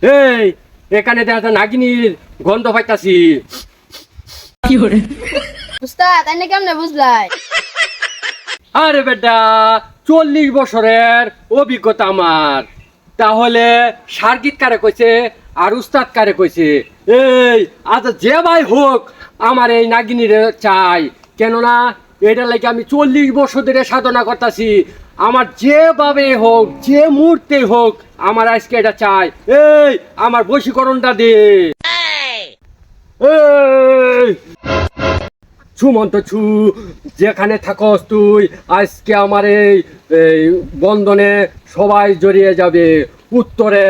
এই এখানে দেখা নাগিনীর গন্ধ পাইতাছি। উস্তাদ এনে কেমনে বুঝলাই? আরে বেটা 40 বছরের অভিজ্ঞতা আমার। তাহলে সার্গিত কারে কইছে আর উস্তাদ কারে কইছে? এই আজ যে ভাই হোক আমার এই নাগিনীর চাই, কেননা এটা লাগে আমি 40 বছর ধরে সাধনা করতেছি। আমার যেভাবে হোক যে মুহূর্তে হোক আমার আজকে এটা চাই। এই আমার বশীকরণটা দে। এই সুমন্ত ছু, যেখানে থাকস তুই আজকে আমার এই বন্ধনে সবাই জড়িয়ে যাবে। উত্তরে,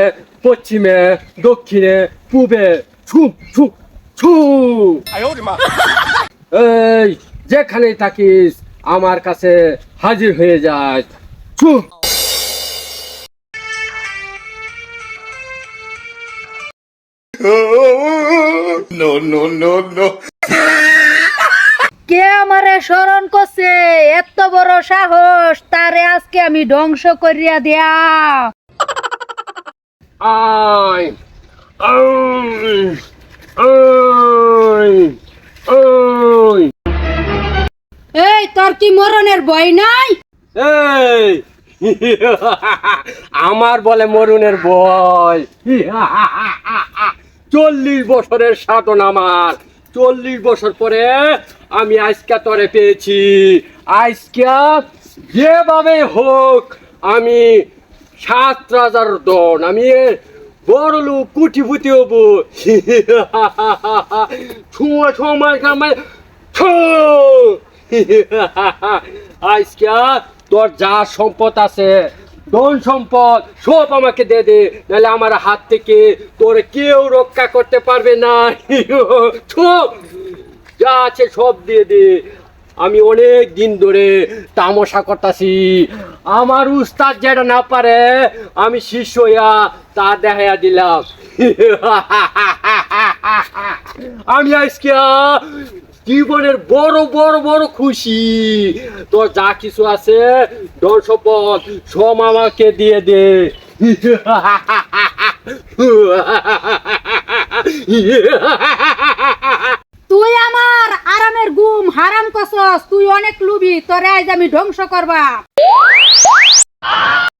পশ্চিমে, দক্ষিণে, পূবে, ছু ছু ছু। এই যেখানেই থাকিস আমার কাছে হাজির হয়ে যায়। ছু। কে আমারে স্মরণ করছে? এত বড় সাহস, তারে আজকে আমি ধ্বংস করিয়া দিয়া। আয় আয় আয় আয়। এই তোর কি মরণের ভয় নাই? এই আমার বলে মরুনের ভয়? 40 বছরের সাধন আমার। 40 বছর পরে আমি আজকে তরে পেয়েছি। আজকে যেভাবে হোক আমি 7 রাজার দন, আমি বড় লোক কুটিপুতি হব। ছুঁয়া ছুঁয়া খামায় আজকে তোর যা সম্পদ আছে, ধন সম্পদ সব আমাকে দে দে, নাহলে আমার হাত থেকে তোর কেউ রক্ষা করতে পারবে না। সব যা আছে সব দিয়ে দে। আমি অনেক দিন ধরে তামাশা করতেছি। আমার উস্তাদ যেটা না পারে আমি শিষ্য হইয়া তা দেখাইয়া দিলাম। আমি আজকে জীবনের বড় বড় বড় খুশি। তোর যা কিছু আছে ধন সম্পদ সব আমাকে দিয়ে দে। তুই আমার আরামের ঘুম হারাম করছস। তুই অনেক লুবি, তোরে আজ আমি ধ্বংস করবা।